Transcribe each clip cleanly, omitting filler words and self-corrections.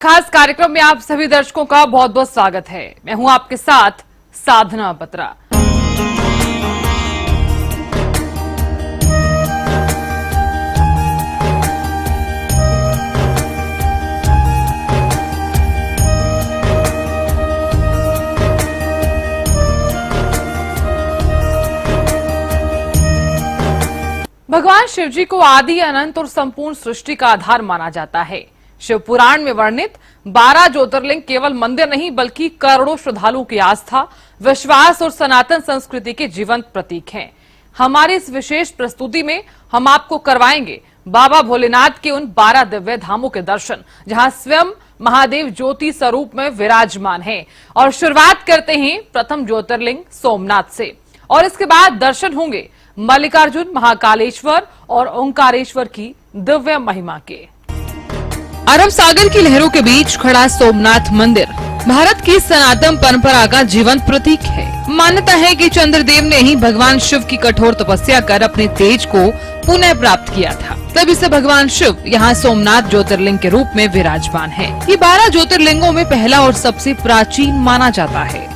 खास कार्यक्रम में आप सभी दर्शकों का बहुत बहुत स्वागत है। मैं हूं आपके साथ साधना बत्रा। भगवान शिव जी को आदि अनंत और संपूर्ण सृष्टि का आधार माना जाता है। शिव पुराण में वर्णित 12 ज्योतिर्लिंग केवल मंदिर नहीं बल्कि करोड़ों श्रद्धालुओं की आस्था, विश्वास और सनातन संस्कृति के जीवंत प्रतीक हैं। हमारी इस विशेष प्रस्तुति में हम आपको करवाएंगे बाबा भोलेनाथ के उन 12 दिव्य धामों के दर्शन, जहां स्वयं महादेव ज्योति स्वरूप में विराजमान हैं। और शुरुआत करते हैं प्रथम ज्योतिर्लिंग सोमनाथ से, और इसके बाद दर्शन होंगे मल्लिकार्जुन, महाकालेश्वर और ओंकारेश्वर की दिव्य महिमा के। अरब सागर की लहरों के बीच खड़ा सोमनाथ मंदिर भारत की सनातन परंपरा का जीवंत प्रतीक है। मान्यता है कि चंद्रदेव ने ही भगवान शिव की कठोर तपस्या कर अपने तेज को पुनः प्राप्त किया था, तब इसे भगवान शिव यहाँ सोमनाथ ज्योतिर्लिंग के रूप में विराजमान है। ये 12 ज्योतिर्लिंगों में पहला और सबसे प्राचीन माना जाता है।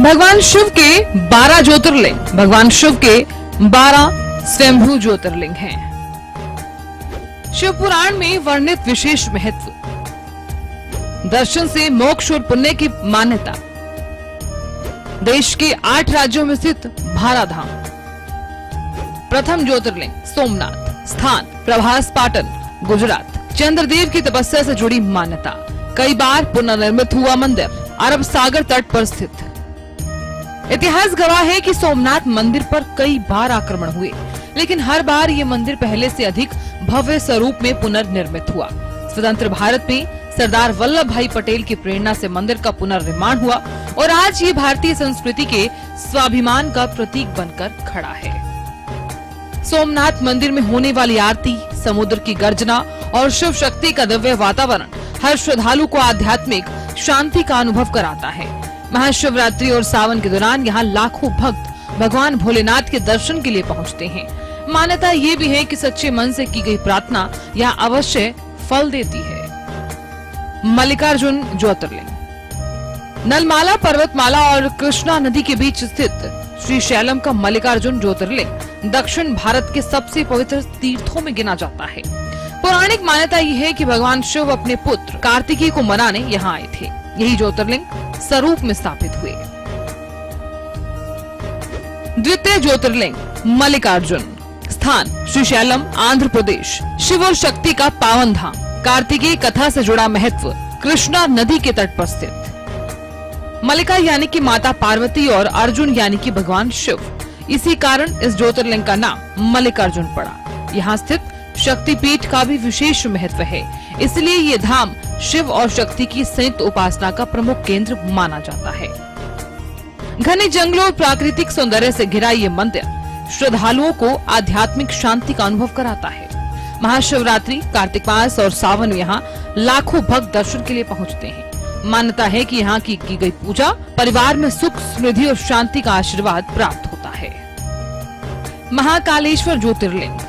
भगवान शिव के 12 ज्योतिर्लिंग भगवान शिव के 12 स्वयंभू ज्योतिर्लिंग हैं। शिव पुराण में वर्णित विशेष महत्व, दर्शन से मोक्ष और पुण्य की मान्यता, देश के 8 राज्यों में स्थित 12 धाम। प्रथम ज्योतिर्लिंग सोमनाथ, स्थान प्रभास पाटन, गुजरात। चंद्रदेव की तपस्या से जुड़ी मान्यता, कई बार पुनर्निर्मित हुआ मंदिर, अरब सागर तट पर स्थित। इतिहास गवाह है कि सोमनाथ मंदिर पर कई बार आक्रमण हुए, लेकिन हर बार ये मंदिर पहले से अधिक भव्य स्वरूप में पुनर्निर्मित हुआ। स्वतंत्र भारत में सरदार वल्लभ भाई पटेल की प्रेरणा से मंदिर का पुनर्निर्माण हुआ और आज ये भारतीय संस्कृति के स्वाभिमान का प्रतीक बनकर खड़ा है। सोमनाथ मंदिर में होने वाली आरती, समुद्र की गर्जना और शिव शक्ति का दिव्य वातावरण हर श्रद्धालु को आध्यात्मिक शांति का अनुभव कराता है। महाशिवरात्रि और सावन के दौरान यहाँ लाखों भक्त भगवान भोलेनाथ के दर्शन के लिए पहुँचते हैं। मान्यता ये भी है कि सच्चे मन से की गई प्रार्थना यहाँ अवश्य फल देती है। मल्लिकार्जुन ज्योतिर्लिंग नलमाला पर्वतमाला और कृष्णा नदी के बीच स्थित श्री शैलम का मल्लिकार्जुन ज्योतिर्लिंग दक्षिण भारत के सबसे पवित्र तीर्थों में गिना जाता है। पौराणिक मान्यता ये है कि भगवान शिव अपने पुत्र कार्तिकेय को मनाने यहाँ आए थे। यही ज्योतिर्लिंग स्वरूप में स्थापित हुए। द्वितीय ज्योतिर्लिंग मल्लिकार्जुन, स्थान श्रीशैलम, आंध्र प्रदेश। शिव और शक्ति का पावन धाम, कार्तिकेय कथा से जुड़ा महत्व, कृष्णा नदी के तट पर स्थित। मल्लिका यानी कि माता पार्वती और अर्जुन यानी कि भगवान शिव, इसी कारण इस ज्योतिर्लिंग का नाम मल्लिकार्जुन पड़ा। यहाँ स्थित शक्तिपीठ का भी विशेष महत्व है, इसलिए ये धाम शिव और शक्ति की संयुक्त उपासना का प्रमुख केंद्र माना जाता है। घने जंगलों और प्राकृतिक सौंदर्य से घिरा ये मंदिर श्रद्धालुओं को आध्यात्मिक शांति का अनुभव कराता है। महाशिवरात्रि, कार्तिक मास और सावन में यहाँ लाखों भक्त दर्शन के लिए पहुँचते हैं। मान्यता है कि यहाँ की गई पूजा परिवार में सुख, समृद्धि और शांति का आशीर्वाद प्राप्त होता है। महाकालेश्वर ज्योतिर्लिंग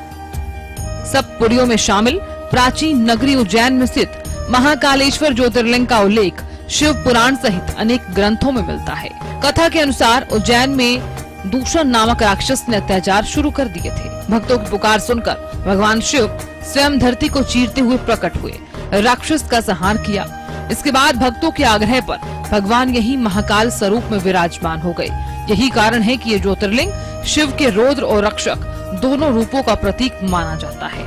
सप्तपुरियों में शामिल प्राचीन नगरी उज्जैन में स्थित महाकालेश्वर ज्योतिर्लिंग का उल्लेख शिव पुराण सहित अनेक ग्रंथों में मिलता है। कथा के अनुसार उज्जैन में दूषण नामक राक्षस ने अत्याचार शुरू कर दिए थे। भक्तों की पुकार सुनकर भगवान शिव स्वयं धरती को चीरते हुए प्रकट हुए, राक्षस का संहार किया। इसके बाद भक्तों के आग्रह पर भगवान यही महाकाल स्वरूप में विराजमान हो गए। यही कारण है कि ये ज्योतिर्लिंग शिव के रौद्र और रक्षक दोनों रूपों का प्रतीक माना जाता है।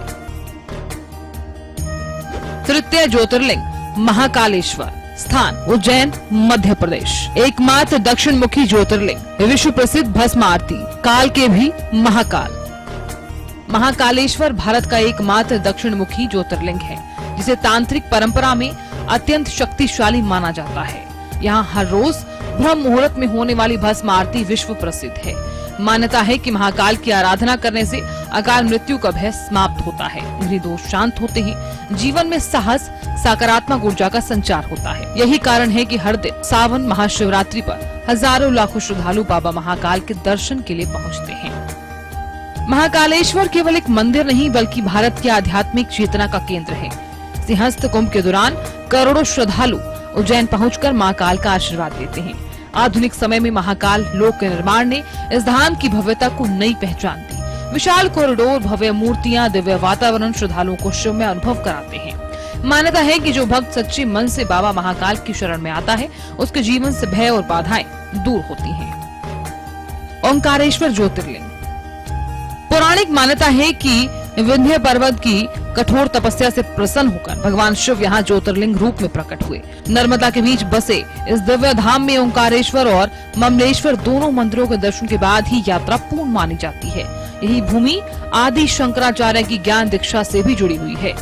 तृतीय ज्योतिर्लिंग महाकालेश्वर, स्थान उज्जैन, मध्य प्रदेश। एकमात्र दक्षिण मुखी ज्योतिर्लिंग, विश्व प्रसिद्ध भस्म आरती, काल के भी महाकाल। महाकालेश्वर भारत का एकमात्र दक्षिण मुखी ज्योतिर्लिंग है, जिसे तांत्रिक परंपरा में अत्यंत शक्तिशाली माना जाता है। यहाँ हर रोज ब्रह्म मुहूर्त में होने वाली भस्म आरती विश्व प्रसिद्ध है। मान्यता है कि महाकाल की आराधना करने से अकाल मृत्यु का भय समाप्त होता है, गृह दोष शांत होते हैं, जीवन में साहस, सकारात्मक ऊर्जा का संचार होता है। यही कारण है कि हर दिन सावन महाशिवरात्रि पर हजारों लाखों श्रद्धालु बाबा महाकाल के दर्शन के लिए पहुंचते हैं। महाकालेश्वर केवल एक मंदिर नहीं बल्कि भारत की आध्यात्मिक चेतना का केंद्र है। सिंहस्थ कुंभ के दौरान करोड़ों श्रद्धालु उज्जैन पहुंचकर महाकाल का आशीर्वाद लेते हैं। आधुनिक समय में महाकाल लोक के निर्माण ने इस धाम की भव्यता को नई पहचान दी। विशाल कॉरिडोर, भव्य मूर्तियां, दिव्य वातावरण श्रद्धालुओं को शिव में अनुभव कराते हैं। मान्यता है कि जो भक्त सच्चे मन से बाबा महाकाल की शरण में आता है, उसके जीवन से भय और बाधाएं दूर होती हैं। ओंकारेश्वर ज्योतिर्लिंग। पौराणिक मान्यता है कि विंध्य पर्वत की कठोर तपस्या से प्रसन्न होकर भगवान शिव यहाँ ज्योतिर्लिंग रूप में प्रकट हुए। नर्मदा के बीच बसे इस दिव्य धाम में ओंकारेश्वर और ममलेश्वर दोनों मंदिरों के दर्शन के बाद ही यात्रा पूर्ण मानी जाती है। यही भूमि आदि शंकराचार्य की ज्ञान दीक्षा से भी जुड़ी हुई है।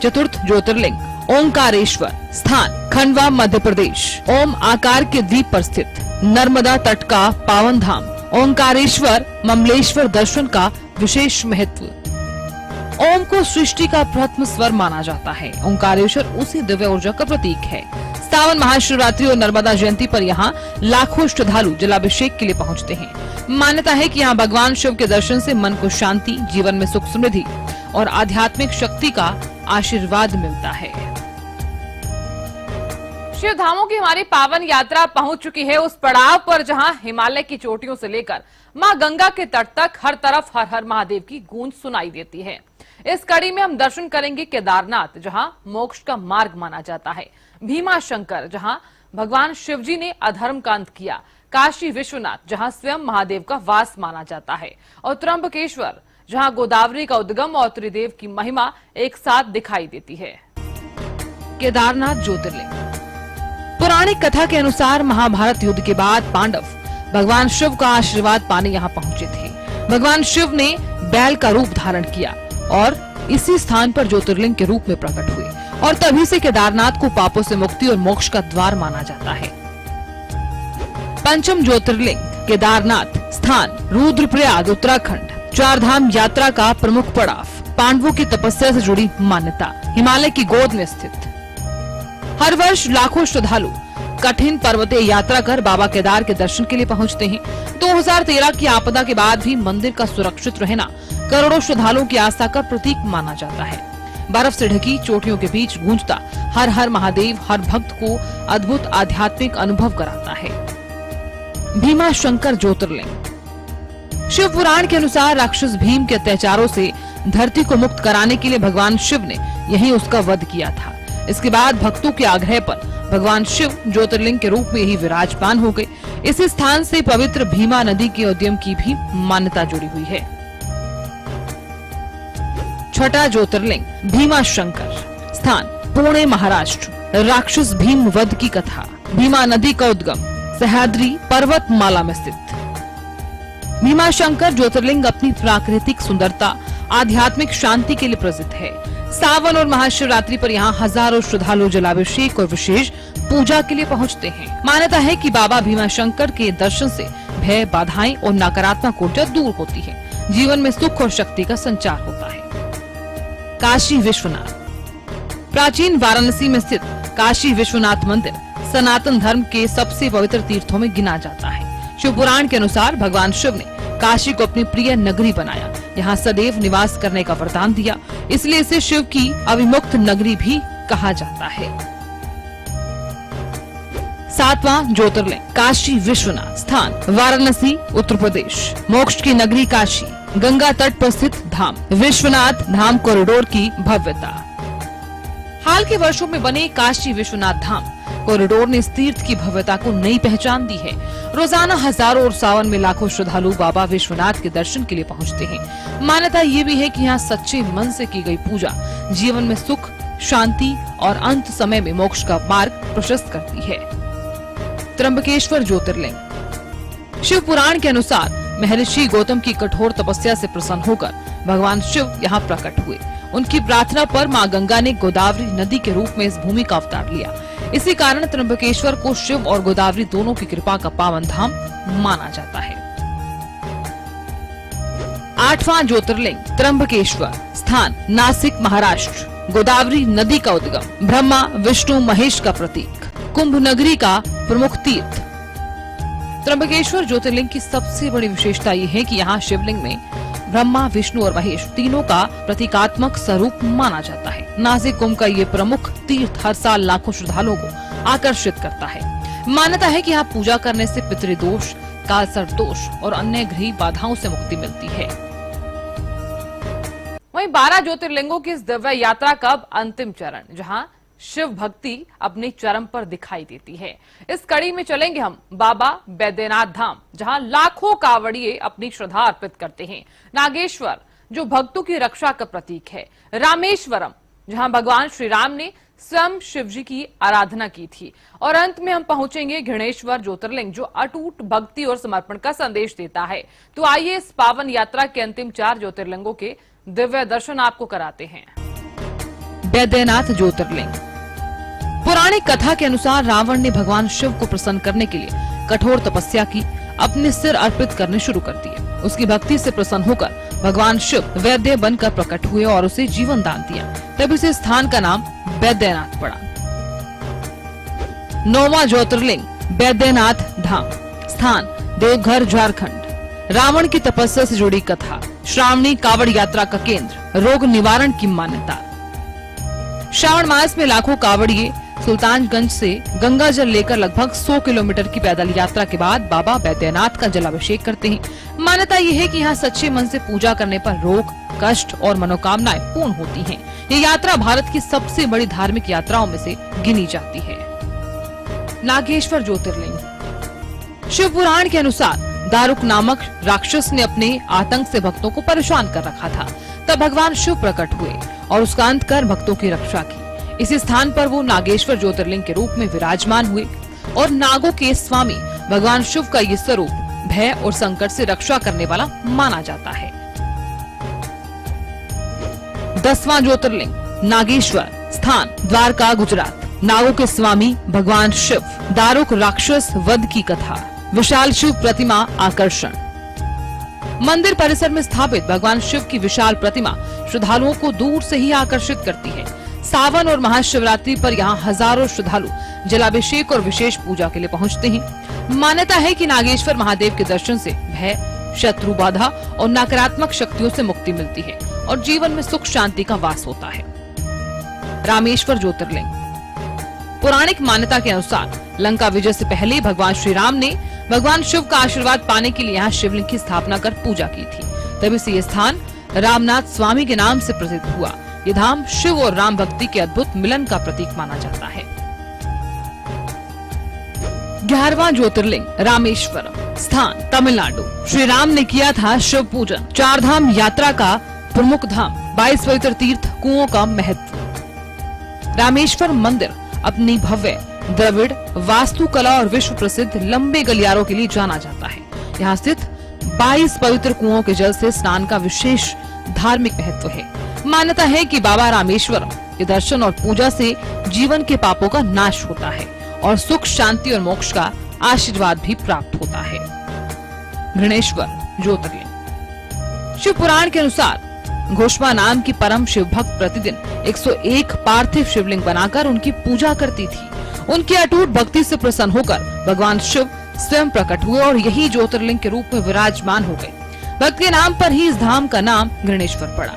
चतुर्थ ज्योतिर्लिंग ओंकारेश्वर। स्थान खंडवा, मध्य प्रदेश। ओम आकार के द्वीप पर स्थित नर्मदा तट का पावन धाम ओंकारेश्वर ममलेश्वर दर्शन का विशेष महत्व। ओम को सृष्टि का प्रथम स्वर माना जाता है। ओंकारेश्वर उसी दिव्य ऊर्जा का प्रतीक है। सावन महाशिवरात्रि और नर्मदा जयंती पर यहाँ लाखों श्रद्धालु जलाभिषेक के लिए पहुँचते हैं। मान्यता है कि यहाँ भगवान शिव के दर्शन से मन को शांति, जीवन में सुख समृद्धि और आध्यात्मिक शक्ति का आशीर्वाद मिलता है। शिव धामों की हमारी पावन यात्रा पहुंच चुकी है उस पड़ाव पर जहां हिमालय की चोटियों से लेकर मां गंगा के तट तक हर तरफ हर हर महादेव की गूंज सुनाई देती है। इस कड़ी में हम दर्शन करेंगे केदारनाथ, जहां मोक्ष का मार्ग माना जाता है, भीमा शंकर, जहां भगवान शिवजी ने अधर्म का अंत किया, काशी विश्वनाथ, जहां स्वयं महादेव का वास माना जाता है, और त्र्यंबकेश्वर, जहां गोदावरी का उद्गम और त्रिदेव की महिमा एक साथ दिखाई देती है। केदारनाथ ज्योतिर्लिंग। पौराणिक कथा के अनुसार महाभारत युद्ध के बाद पांडव भगवान शिव का आशीर्वाद पाने यहाँ पहुंचे थे। भगवान शिव ने बैल का रूप धारण किया और इसी स्थान पर ज्योतिर्लिंग के रूप में प्रकट हुए, और तभी से केदारनाथ को पापों से मुक्ति और मोक्ष का द्वार माना जाता है। पंचम ज्योतिर्लिंग केदारनाथ। स्थान रुद्रप्रयाग, उत्तराखंड। चार धाम यात्रा का प्रमुख पड़ाव। पांडवों की तपस्या से जुड़ी मान्यता। हिमालय की गोद में स्थित। हर वर्ष लाखों श्रद्धालु कठिन पर्वतीय यात्रा कर बाबा केदार के दर्शन के लिए पहुंचते हैं। 2013 की आपदा के बाद भी मंदिर का सुरक्षित रहना करोड़ों श्रद्धालुओं की आस्था का प्रतीक माना जाता है। बर्फ से ढकी चोटियों के बीच गूंजता हर हर महादेव हर भक्त को अद्भुत आध्यात्मिक अनुभव कराता है। भीमा शंकर ज्योतिर्लिंग। शिव पुराण के अनुसार राक्षस भीम के अत्याचारों से धरती को मुक्त कराने के लिए भगवान शिव ने यहीं उसका वध किया था। इसके बाद भक्तों के आग्रह पर भगवान शिव ज्योतिर्लिंग के रूप में ही विराजमान हो गए। इसी स्थान से पवित्र भीमा नदी के उद्गम की भी मान्यता जुड़ी हुई है। छठा ज्योतिर्लिंग भीमा शंकर। स्थान पुणे, महाराष्ट्र। राक्षस भीम वध की कथा। भीमा नदी का उद्गम सह्याद्री पर्वतमाला में स्थित। भीमा शंकर ज्योतिर्लिंग अपनी प्राकृतिक सुंदरता, आध्यात्मिक शांति के लिए प्रसिद्ध है। सावन और महाशिवरात्रि पर यहाँ हजारों श्रद्धालु जलाभिषेक और विशेष पूजा के लिए पहुँचते हैं। मान्यता है कि बाबा भीमा शंकर के दर्शन से भय, बाधाएं और नकारात्मक ऊर्जा दूर होती है। जीवन में सुख और शक्ति का संचार होता है। काशी विश्वनाथ। प्राचीन वाराणसी में स्थित काशी विश्वनाथ मंदिर सनातन धर्म के सबसे पवित्र तीर्थों में गिना जाता है। शिव पुराण के अनुसार भगवान शिव ने काशी को अपनी प्रिय नगरी बनाया, यहाँ सदैव निवास करने का वरदान दिया, इसलिए इसे शिव की अविमुक्त नगरी भी कहा जाता है। सातवां ज्योतिर्लिंग काशी विश्वनाथ। स्थान वाराणसी, उत्तर प्रदेश। मोक्ष की नगरी काशी, गंगा तट पर स्थित धाम। विश्वनाथ धाम कॉरिडोर की भव्यता। हाल के वर्षों में बने काशी विश्वनाथ धाम कॉरिडोर ने इस तीर्थ की भव्यता को नई पहचान दी है। रोजाना हजारों और सावन में लाखों श्रद्धालु बाबा विश्वनाथ के दर्शन के लिए पहुंचते हैं। मान्यता ये भी है कि यहाँ सच्चे मन से की गई पूजा जीवन में सुख, शांति और अंत समय में मोक्ष का मार्ग प्रशस्त करती है। त्र्यंबकेश्वर ज्योतिर्लिंग। शिव पुराण के अनुसार महर्षि गौतम की कठोर तपस्या से प्रसन्न होकर भगवान शिव यहाँ प्रकट हुए। उनकी प्रार्थना पर मां गंगा ने गोदावरी नदी के रूप में इस भूमि का अवतार लिया। इसी कारण त्र्यंबकेश्वर को शिव और गोदावरी दोनों की कृपा का पावन धाम माना जाता है। आठवां ज्योतिर्लिंग त्र्यंबकेश्वर। स्थान नासिक, महाराष्ट्र। गोदावरी नदी का उद्गम, ब्रह्मा विष्णु महेश का प्रतीक, कुंभ नगरी का प्रमुख तीर्थ। त्र्यंबकेश्वर ज्योतिर्लिंग की सबसे बड़ी विशेषता ये है कि यहाँ शिवलिंग में ब्रह्मा, विष्णु और महेश तीनों का प्रतीकात्मक स्वरूप माना जाता है। नासिक कुंभ का ये प्रमुख तीर्थ हर साल लाखों श्रद्धालुओं को आकर्षित करता है। मान्यता है कि यहाँ पूजा करने से पितृदोष, कालसर्प दोष और अन्य गृह बाधाओं से मुक्ति मिलती है। वहीं 12 ज्योतिर्लिंगों की इस दिव्य यात्रा का अब अंतिम चरण, जहां शिव भक्ति अपने चरम पर दिखाई देती है। इस कड़ी में चलेंगे हम बाबा बैद्यनाथ धाम, जहां लाखों कांवड़िए अपनी श्रद्धा अर्पित करते हैं। नागेश्वर, जो भक्तों की रक्षा का प्रतीक है। रामेश्वरम, जहां भगवान श्री राम ने स्वयं शिव जी की आराधना की थी। और अंत में हम पहुंचेंगे घृणेश्वर ज्योतिर्लिंग, जो अटूट भक्ति और समर्पण का संदेश देता है। तो आइए इस पावन यात्रा के अंतिम 4 ज्योतिर्लिंगों के दिव्य दर्शन आपको कराते हैं। बैद्यनाथ ज्योतिर्लिंग। पौराणिक कथा के अनुसार रावण ने भगवान शिव को प्रसन्न करने के लिए कठोर तपस्या की, अपने सिर अर्पित करने शुरू कर दिए। उसकी भक्ति से प्रसन्न होकर भगवान शिव वैद्य बनकर प्रकट हुए और उसे जीवन दान दिया। तभी से स्थान का नाम बैद्यनाथ पड़ा। 9वां ज्योतिर्लिंग बैद्यनाथ धाम। स्थान देवघर, झारखंड। रावण की तपस्या से जुड़ी कथा। श्रावणी कावड़ यात्रा का केंद्र। रोग निवारण की मान्यता। श्रावण मास में लाखों कावड़िए सुल्तानगंज से गंगा जल लेकर लगभग 100 किलोमीटर की पैदल यात्रा के बाद बाबा बैद्यनाथ का जलाभिषेक करते हैं। मान्यता यह है कि यहाँ सच्चे मन से पूजा करने पर रोग, कष्ट और मनोकामनाएं पूर्ण होती हैं। ये यात्रा भारत की सबसे बड़ी धार्मिक यात्राओं में से गिनी जाती है। नागेश्वर ज्योतिर्लिंग। शिव पुराण के अनुसार दारुक नामक राक्षस ने अपने आतंक से भक्तों को परेशान कर रखा था। तब भगवान शिव प्रकट हुए और उसका अंत कर भक्तों की रक्षा की। इसी स्थान पर वो नागेश्वर ज्योतिर्लिंग के रूप में विराजमान हुए और नागों के स्वामी भगवान शिव का ये स्वरूप भय और संकट से रक्षा करने वाला माना जाता है। 10वां ज्योतिर्लिंग नागेश्वर। स्थान द्वारका, गुजरात। नागों के स्वामी भगवान शिव। दारुक राक्षस वध की कथा। विशाल शिव प्रतिमा आकर्षण। मंदिर परिसर में स्थापित भगवान शिव की विशाल प्रतिमा श्रद्धालुओं को दूर से ही आकर्षित करती है। सावन और महाशिवरात्रि पर यहाँ हजारों श्रद्धालु जलाभिषेक और विशेष पूजा के लिए पहुँचते हैं। मान्यता है कि नागेश्वर महादेव के दर्शन से भय, शत्रु बाधा और नकारात्मक शक्तियों से मुक्ति मिलती है और जीवन में सुख शांति का वास होता है। रामेश्वर ज्योतिर्लिंग। पौराणिक मान्यता के अनुसार लंका विजय से पहले भगवान श्री राम ने भगवान शिव का आशीर्वाद पाने के लिए यहाँ शिवलिंग की स्थापना कर पूजा की थी। तभी से ये स्थान रामनाथ स्वामी के नाम से प्रसिद्ध हुआ। ये धाम शिव और राम भक्ति के अद्भुत मिलन का प्रतीक माना जाता है। 11वां ज्योतिर्लिंग रामेश्वरम। स्थान तमिलनाडु। श्री राम ने किया था शिव पूजन। 4 धाम यात्रा का प्रमुख धाम। 22 पवित्र तीर्थ कुओं का महत्व। रामेश्वर मंदिर अपनी भव्य द्रविड़ वास्तुकला और विश्व प्रसिद्ध लंबे गलियारों के लिए जाना जाता है। यहाँ स्थित 22 पवित्र कुओं के जल से स्नान का विशेष धार्मिक महत्व है। मान्यता है कि बाबा रामेश्वरम के दर्शन और पूजा से जीवन के पापों का नाश होता है और सुख, शांति और मोक्ष का आशीर्वाद भी प्राप्त होता है। घृणेश्वर ज्योतिर्लिंग। शिव पुराण के अनुसार घोषमा नाम की परम शिव भक्त प्रतिदिन 101 पार्थिव शिवलिंग बनाकर उनकी पूजा करती थी। उनकी अटूट भक्ति से प्रसन्न होकर भगवान शिव स्वयं प्रकट हुए और यही ज्योतिर्लिंग के रूप में विराजमान हो गए। भक्त के नाम पर ही इस धाम का नाम घृणेश्वर पड़ा।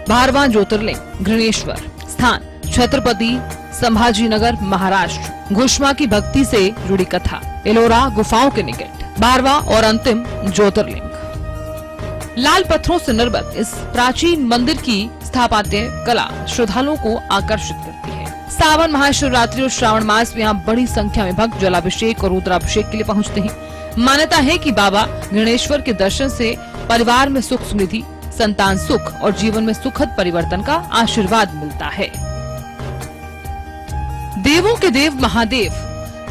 12वां ज्योतिर्लिंग घृणेश्वर। स्थान छत्रपति संभाजीनगर, महाराष्ट्र। घोषमा की भक्ति से जुड़ी कथा। एलोरा गुफाओं के निकट। 12वां और अंतिम ज्योतिर्लिंग। लाल पत्थरों से निर्मित इस प्राचीन मंदिर की स्थापत्य कला श्रद्धालुओं को आकर्षित करती है। सावन, महाशिवरात्रि और श्रावण मास में यहाँ बड़ी संख्या में भक्त जलाभिषेक और रुद्राभिषेक के लिए पहुँचते हैं। मान्यता है कि बाबा घृणेश्वर के दर्शन से परिवार में सुख समृद्धि, संतान सुख और जीवन में सुखद परिवर्तन का आशीर्वाद मिलता है। देवों के देव महादेव,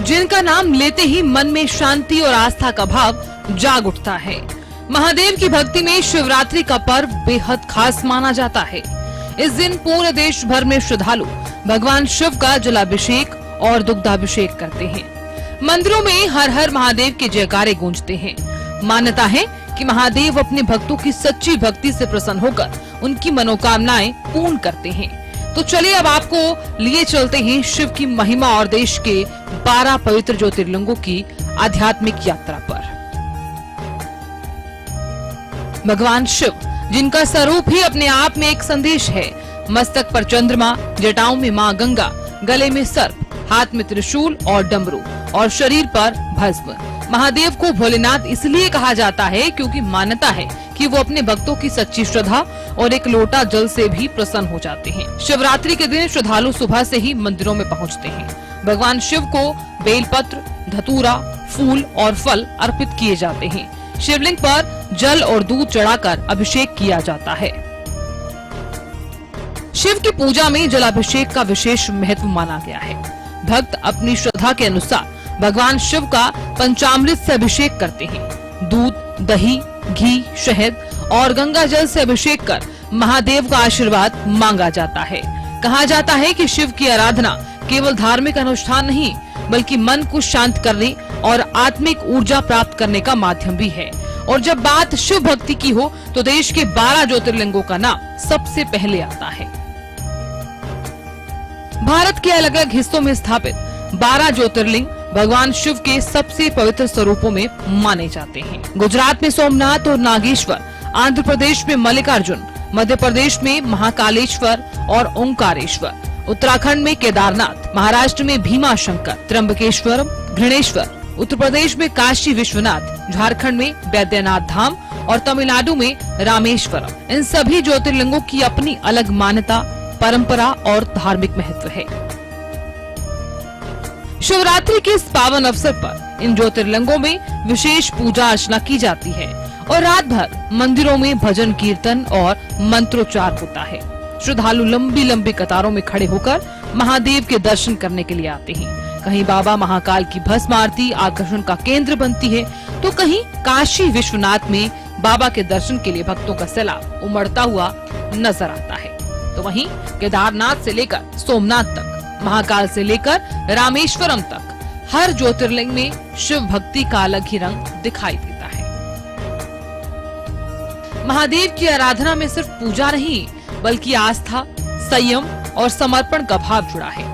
जिनका नाम लेते ही मन में शांति और आस्था का भाव जाग उठता है। महादेव की भक्ति में शिवरात्रि का पर्व बेहद खास माना जाता है। इस दिन पूरे देश भर में श्रद्धालु भगवान शिव का जलाभिषेक और दुग्धाभिषेक करते हैं। मंदिरों में हर हर महादेव के जयकारे गूंजते हैं। मान्यता है कि महादेव अपने भक्तों की सच्ची भक्ति से प्रसन्न होकर उनकी मनोकामनाएं पूर्ण करते हैं। तो चलिए अब आपको लिए चलते हैं शिव की महिमा और देश के 12 पवित्र ज्योतिर्लिंगों की आध्यात्मिक यात्रा पर। भगवान शिव, जिनका स्वरूप ही अपने आप में एक संदेश है। मस्तक पर चंद्रमा, जटाओं में मां गंगा, गले में सर्प, हाथ में त्रिशूल और डमरू और शरीर पर भस्म। महादेव को भोलेनाथ इसलिए कहा जाता है क्योंकि मान्यता है कि वो अपने भक्तों की सच्ची श्रद्धा और एक लोटा जल से भी प्रसन्न हो जाते हैं। शिवरात्रि के दिन श्रद्धालु सुबह से ही मंदिरों में पहुंचते हैं। भगवान शिव को बेलपत्र, धतूरा, फूल और फल अर्पित किए जाते हैं। शिवलिंग पर जल और दूध चढ़ाकर अभिषेक किया जाता है। शिव की पूजा में जलाभिषेक का विशेष महत्व माना गया है। भक्त अपनी श्रद्धा के अनुसार भगवान शिव का पंचामृत से अभिषेक करते हैं। दूध, दही, घी, शहद और गंगा जल से अभिषेक कर महादेव का आशीर्वाद मांगा जाता है। कहा जाता है कि शिव की आराधना केवल धार्मिक अनुष्ठान नहीं, बल्कि मन को शांत करने और आत्मिक ऊर्जा प्राप्त करने का माध्यम भी है। और जब बात शिव भक्ति की हो तो देश के 12 ज्योतिर्लिंगों का नाम सबसे पहले आता है। भारत के अलग अलग हिस्सों में स्थापित 12 ज्योतिर्लिंग भगवान शिव के सबसे पवित्र स्वरूपों में माने जाते हैं। गुजरात में सोमनाथ और नागेश्वर, आंध्र प्रदेश में मल्लिकार्जुन, मध्य प्रदेश में महाकालेश्वर और ओंकारेश्वर, उत्तराखंड में केदारनाथ, महाराष्ट्र में भीमा शंकर, त्र्यंबकेश्वर, घृणेश्वर, उत्तर प्रदेश में काशी विश्वनाथ, झारखंड में बैद्यनाथ धाम और तमिलनाडु में रामेश्वरम। इन सभी ज्योतिर्लिंगों की अपनी अलग मान्यता, परंपरा और धार्मिक महत्व है। शिवरात्रि के इस पावन अवसर पर इन ज्योतिर्लिंगों में विशेष पूजा अर्चना की जाती है और रात भर मंदिरों में भजन कीर्तन और मंत्रोच्चार होता है। श्रद्धालु लंबी लंबी कतारों में खड़े होकर महादेव के दर्शन करने के लिए आते हैं। कहीं बाबा महाकाल की भस्म आरती आकर्षण का केंद्र बनती है, तो कहीं काशी विश्वनाथ में बाबा के दर्शन के लिए भक्तों का सैलाब उमड़ता हुआ नजर आता है। तो वहीं केदारनाथ से लेकर सोमनाथ तक, महाकाल से लेकर रामेश्वरम तक हर ज्योतिर्लिंग में शिव भक्ति का अलग ही रंग दिखाई देता है। महादेव की आराधना में सिर्फ पूजा नहीं, बल्कि आस्था, संयम और समर्पण का भाव जुड़ा है।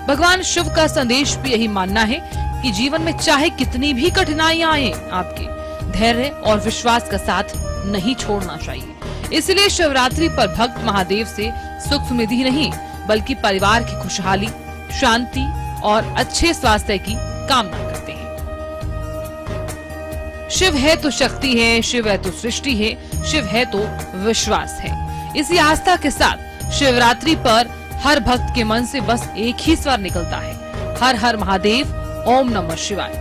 भगवान शिव का संदेश भी यही मानना है कि जीवन में चाहे कितनी भी कठिनाइयां आए, आपके धैर्य और विश्वास का साथ नहीं छोड़ना चाहिए। इसलिए शिवरात्रि पर भक्त महादेव से सुख समृद्धि नहीं, बल्कि परिवार की खुशहाली, शांति और अच्छे स्वास्थ्य की कामना करते हैं। शिव है तो शक्ति है, शिव है तो सृष्टि है, शिव है तो विश्वास है। इसी आस्था के साथ शिवरात्रि पर हर भक्त के मन से बस एक ही स्वर निकलता है, हर हर महादेव, ओम नमः शिवाय।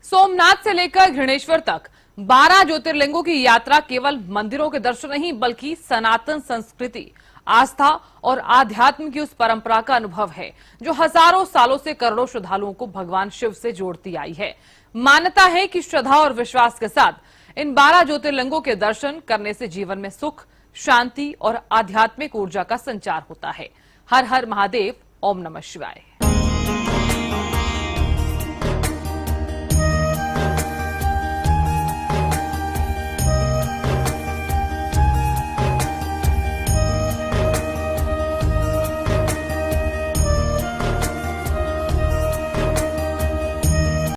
सोमनाथ से लेकर घृणेश्वर तक 12 ज्योतिर्लिंगों की यात्रा केवल मंदिरों के दर्शन नहीं, बल्कि सनातन संस्कृति, आस्था और आध्यात्म की उस परंपरा का अनुभव है जो हजारों सालों से करोड़ों श्रद्धालुओं को भगवान शिव से जोड़ती आई है। मान्यता है कि श्रद्धा और विश्वास के साथ इन 12 ज्योतिर्लिंगों के दर्शन करने से जीवन में सुख, शांति और आध्यात्मिक ऊर्जा का संचार होता है। हर हर महादेव, ओम नमः शिवाय।